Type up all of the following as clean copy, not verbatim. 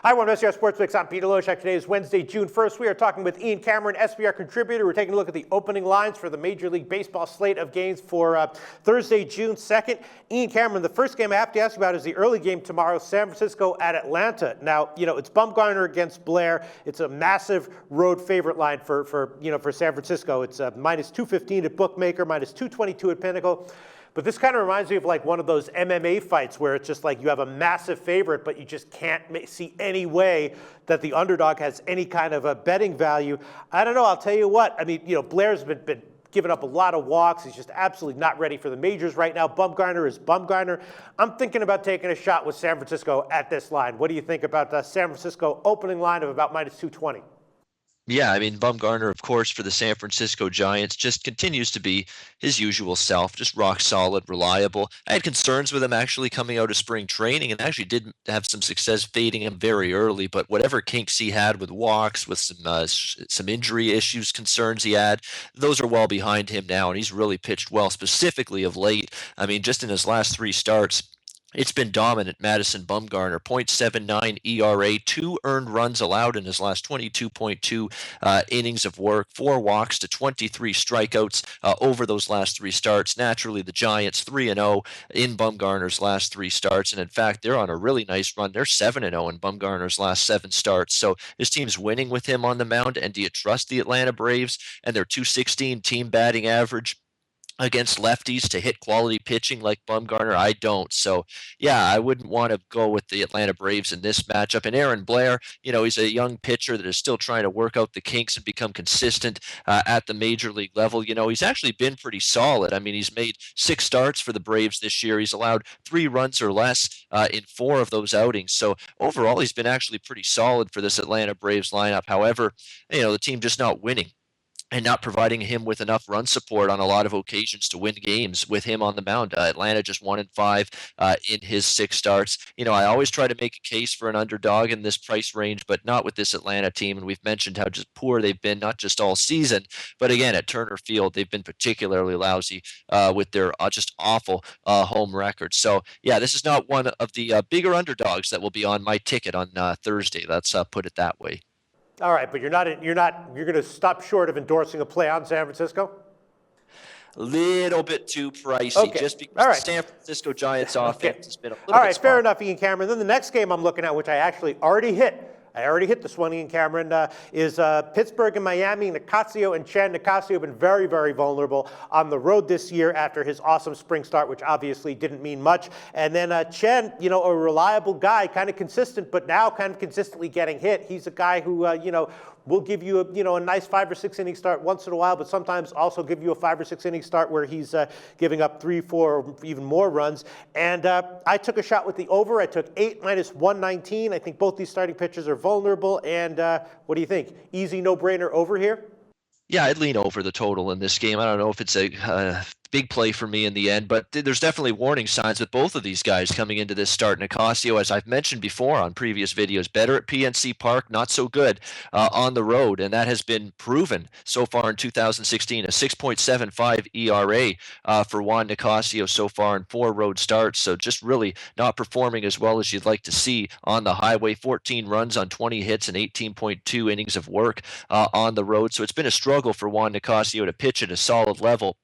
Hi, one of SBR Sports Mix. I'm Peter Loshak. Today is Wednesday, June 1st. We are talking with Ian Cameron, SBR contributor. We're taking a look at the opening lines for the Major League Baseball slate of games for Thursday, June 2nd. Ian Cameron, the first game I have to ask you about is the early game tomorrow, San Francisco at Atlanta. Now, it's Bumgarner against Blair. It's a massive road favorite line for San Francisco. It's minus 215 at Bookmaker, minus 222 at Pinnacle. But this kind of reminds me of like one of those MMA fights where it's just like you have a massive favorite, but you just can't see any way that the underdog has any kind of a betting value. I don't know. I'll tell you what. I mean, Blair's been giving up a lot of walks. He's just absolutely not ready for the majors right now. Bumgarner is Bumgarner. I'm thinking about taking a shot with San Francisco at this line. What do you think about the San Francisco opening line of about minus 220? Yeah, I mean, Bumgarner, of course, for the San Francisco Giants, just continues to be his usual self, just rock solid, reliable. I had concerns with him actually coming out of spring training and actually did have some success fading him very early. But whatever kinks he had with walks, with some injury issues, concerns he had, those are well behind him now. And he's really pitched well, specifically of late. I mean, just in his last three starts, it's been dominant. Madison Bumgarner, 0.79 ERA, 2 earned runs allowed in his last 22.2 innings of work, 4 walks to 23 strikeouts over those last 3 starts. Naturally, the Giants 3-0 in Bumgarner's last 3 starts, and in fact, they're on a really nice run. They're 7-0 in Bumgarner's last 7 starts. So this team's winning with him on the mound. And do you trust the Atlanta Braves and their .216 team batting average against lefties to hit quality pitching like Bumgarner? I don't. So, yeah, I wouldn't want to go with the Atlanta Braves in this matchup. And Aaron Blair, he's a young pitcher that is still trying to work out the kinks and become consistent at the major league level. He's actually been pretty solid. I mean, he's made 6 starts for the Braves this year. He's allowed 3 runs or less in 4 of those outings. So overall, he's been actually pretty solid for this Atlanta Braves lineup. However, the team just not winning and not providing him with enough run support on a lot of occasions to win games with him on the mound. Atlanta just 1-5 in his 6 starts. I always try to make a case for an underdog in this price range, but not with this Atlanta team. And we've mentioned how just poor they've been, not just all season, but again, at Turner Field, they've been particularly lousy with their just awful home record. So, yeah, this is not one of the bigger underdogs that will be on my ticket on Thursday. Let's put it that way. All right, but you're going to stop short of endorsing a play on San Francisco? A little bit too pricey, okay. Just because the San Francisco Giants offense has been a little bit All right, spot. fair enough, Ian Cameron. Then the next game I'm looking at, which I actually already hit this one, Ian Cameron, is Pittsburgh and Miami. Nicasio and Chen. Nicasio have been very, very vulnerable on the road this year after his awesome spring start, which obviously didn't mean much. And then Chen, a reliable guy, kind of consistent, but now kind of consistently getting hit. He's a guy who, will give you a nice 5 or 6 inning start once in a while, but sometimes also give you a 5 or 6 inning start where he's giving up 3, 4, or even more runs. And I took a shot with the over. I took 8 minus 119. I think both these starting pitchers are vulnerable. And what do you think? Easy no-brainer over here? Yeah, I'd lean over the total in this game. I don't know if it's a big play for me in the end, but there's definitely warning signs with both of these guys coming into this start. Nicasio, as I've mentioned before on previous videos, better at PNC Park, not so good on the road, and that has been proven so far in 2016. A 6.75 ERA for Juan Nicasio so far in 4 road starts, so just really not performing as well as you'd like to see on the highway. 14 runs on 20 hits and 18.2 innings of work on the road, so it's been a struggle for Juan Nicasio to pitch at a solid level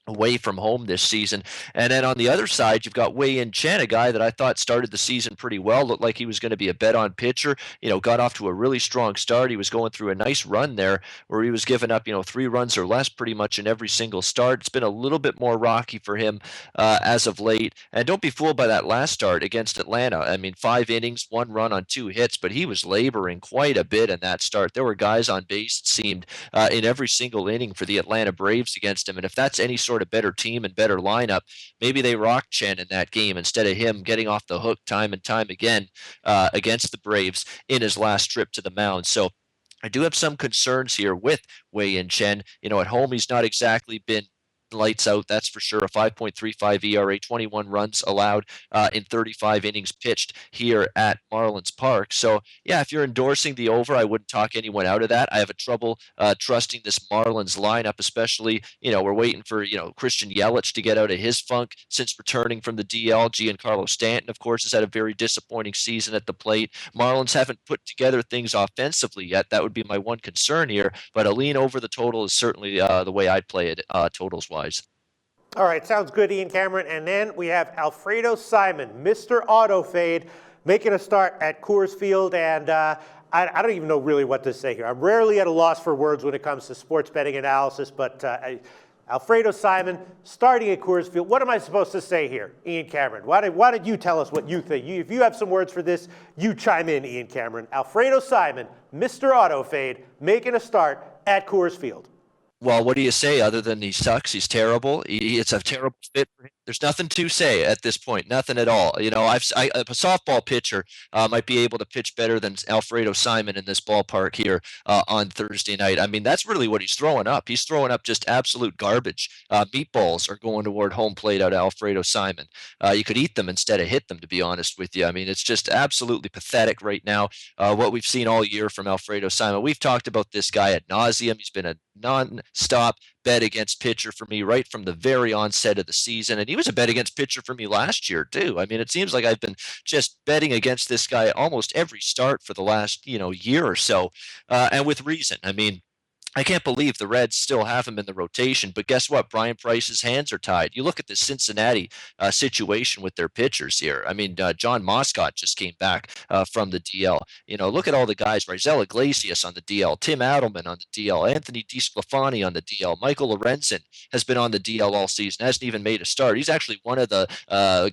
away from home this season. And then on the other side, you've got Wei-Yin Chen, a guy that I thought started the season pretty well, looked like he was going to be a bet-on pitcher, got off to a really strong start. He was going through a nice run there where he was giving up, 3 runs or less pretty much in every single start. It's been a little bit more rocky for him as of late. And don't be fooled by that last start against Atlanta. I mean, 5 innings, 1 run on 2 hits, but he was laboring quite a bit in that start. There were guys on base, it seemed, in every single inning for the Atlanta Braves against him. And if that's any sort of better team and better lineup, maybe they rock Chen in that game instead of him getting off the hook time and time again against the Braves in his last trip to the mound. So I do have some concerns here with Wei-Yin Chen. At home, he's not exactly been lights out, that's for sure. A 5.35 ERA, 21 runs allowed in 35 innings pitched here at Marlins Park. So, yeah, if you're endorsing the over, I wouldn't talk anyone out of that. I have a trouble trusting this Marlins lineup, especially, we're waiting for, Christian Yelich to get out of his funk since returning from the DL. Giancarlo Stanton, of course, has had a very disappointing season at the plate. Marlins haven't put together things offensively yet. That would be my one concern here, but a lean over the total is certainly the way I'd play it totals-wise. All right, sounds good, Ian Cameron. And then we have Alfredo Simon, Mr. Auto Fade, making a start at Coors Field. And I don't even know really what to say here. I'm rarely at a loss for words when it comes to sports betting analysis, but Alfredo Simon starting at Coors Field. What am I supposed to say here, Ian Cameron? Why did you tell us what you think? If you have some words for this, you chime in, Ian Cameron. Alfredo Simon, Mr. Auto Fade, making a start at Coors Field. Well, what do you say other than he sucks? He's terrible. It's a terrible fit for him. There's nothing to say at this point, nothing at all. A softball pitcher might be able to pitch better than Alfredo Simon in this ballpark here on Thursday night. I mean, that's really what he's throwing up. He's throwing up just absolute garbage. Meatballs are going toward home plate out of Alfredo Simon. You could eat them instead of hit them, to be honest with you. I mean, it's just absolutely pathetic right now, what we've seen all year from Alfredo Simon. We've talked about this guy ad nauseum. He's been a non-stop bet against pitcher for me right from the very onset of the season. And he was a bet against pitcher for me last year, too. I mean, it seems like I've been just betting against this guy almost every start for the last, year or so, and with reason. I mean, I can't believe the Reds still have him in the rotation, but guess what? Brian Price's hands are tied. You look at the Cincinnati situation with their pitchers here. I mean, John Moscott just came back from the DL. Look at all the guys. Raisel Iglesias on the DL, Tim Adelman on the DL, Anthony DeSclafani on the DL, Michael Lorenzen has been on the DL all season, hasn't even made a start. He's actually one of the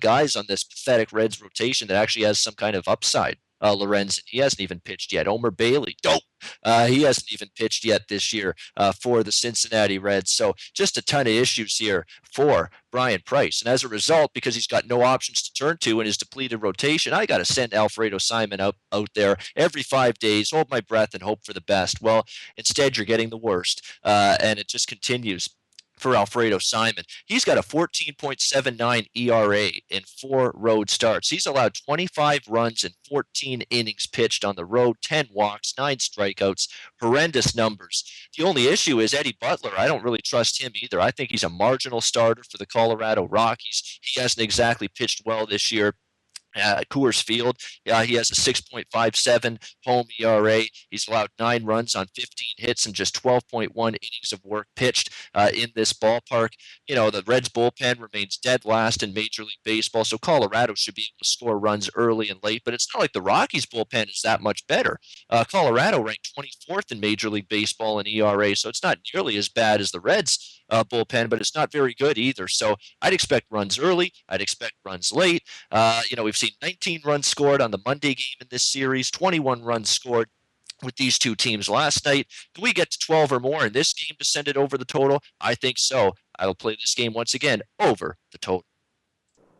guys on this pathetic Reds rotation that actually has some kind of upside. Lorenzen, he hasn't even pitched yet. Omer Bailey, dope. He hasn't even pitched yet this year for the Cincinnati Reds. So just a ton of issues here for Brian Price. And as a result, because he's got no options to turn to in his depleted rotation, I got to send Alfredo Simon out there every 5 days, hold my breath, and hope for the best. Well, instead, you're getting the worst. And it just continues for Alfredo Simon. He's got a 14.79 ERA in 4 road starts. He's allowed 25 runs in 14 innings pitched on the road, 10 walks, 9 strikeouts, horrendous numbers. The only issue is Eddie Butler. I don't really trust him either. I think he's a marginal starter for the Colorado Rockies. He hasn't exactly pitched well this year. Coors Field, he has a 6.57 home ERA. He's allowed 9 runs on 15 hits and just 12.1 innings of work pitched in this ballpark. The Reds bullpen remains dead last in Major League Baseball, so Colorado should be able to score runs early and late, but it's not like the Rockies bullpen is that much better. Colorado ranked 24th in Major League Baseball in ERA, so it's not nearly as bad as the Reds bullpen, but it's not very good either. So I'd expect runs early. I'd expect runs late. We've seen 19 runs scored on the Monday game in this series, 21 runs scored with these two teams last night. Can we get to 12 or more in this game to send it over the total? I think so. I will play this game once again over the total.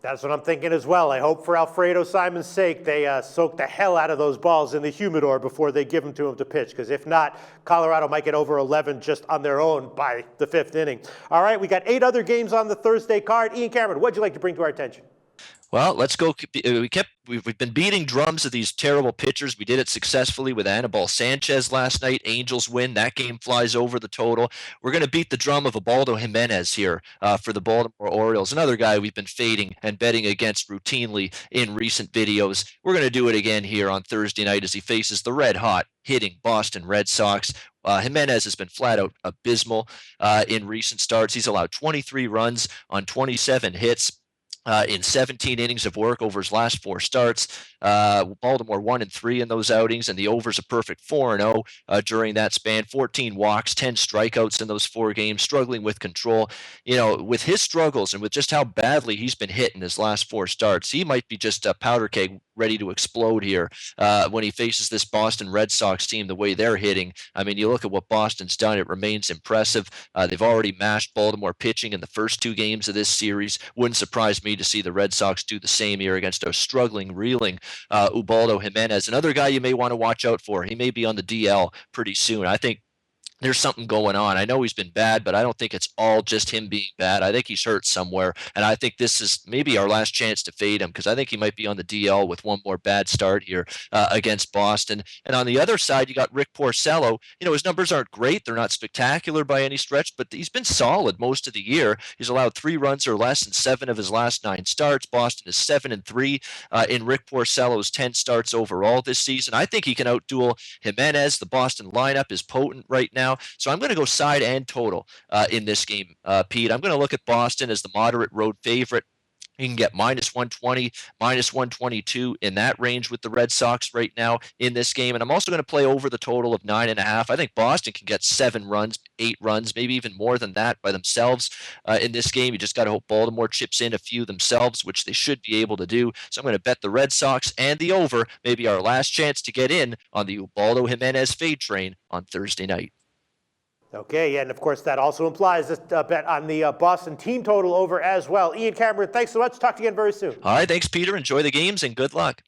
That's what I'm thinking as well. I hope for Alfredo Simon's sake they soak the hell out of those balls in the humidor before they give them to him to pitch, because if not, Colorado might get over 11 just on their own by the 5th inning. All right, we got 8 other games on the Thursday card. Ian Cameron, what'd you like to bring to our attention? Well, let's go. We've been beating drums of these terrible pitchers. We did it successfully with Anibal Sanchez last night. Angels win. That game flies over the total. We're going to beat the drum of Ubaldo Jimenez here for the Baltimore Orioles, another guy we've been fading and betting against routinely in recent videos. We're going to do it again here on Thursday night as he faces the red-hot hitting Boston Red Sox. Jimenez has been flat out abysmal in recent starts. He's allowed 23 runs on 27 hits. In 17 innings of work over his last 4 starts. Baltimore 1-3 in those outings, and the over's a perfect 4-0 during that span. 14 walks, 10 strikeouts in those 4 games, struggling with control. With his struggles and with just how badly he's been hit in his last 4 starts, he might be just a powder keg ready to explode here when he faces this Boston Red Sox team the way they're hitting. I mean, you look at what Boston's done, it remains impressive. They've already mashed Baltimore pitching in the first 2 games of this series. Wouldn't surprise me to see the Red Sox do the same here against a struggling, reeling Ubaldo Jimenez. Another guy you may want to watch out for. He may be on the DL pretty soon. I think there's something going on. I know he's been bad, but I don't think it's all just him being bad. I think he's hurt somewhere, and I think this is maybe our last chance to fade him because I think he might be on the DL with one more bad start here against Boston. And on the other side, you got Rick Porcello. His numbers aren't great; they're not spectacular by any stretch, but he's been solid most of the year. He's allowed 3 runs or less in 7 of his last 9 starts. Boston is 7-3 in Rick Porcello's 10 starts overall this season. I think he can outduel Jimenez. The Boston lineup is potent right now. So I'm going to go side and total in this game, Pete. I'm going to look at Boston as the moderate road favorite. You can get -120, -122 in that range with the Red Sox right now in this game. And I'm also going to play over the total of 9.5. I think Boston can get 7 runs, 8 runs, maybe even more than that by themselves in this game. You just got to hope Baltimore chips in a few themselves, which they should be able to do. So I'm going to bet the Red Sox and the over, maybe our last chance to get in on the Ubaldo Jimenez fade train on Thursday night. Okay, yeah, and of course that also implies this bet on the Boston team total over as well. Ian Cameron, thanks so much. Talk to you again very soon. All right, thanks, Peter. Enjoy the games and good luck.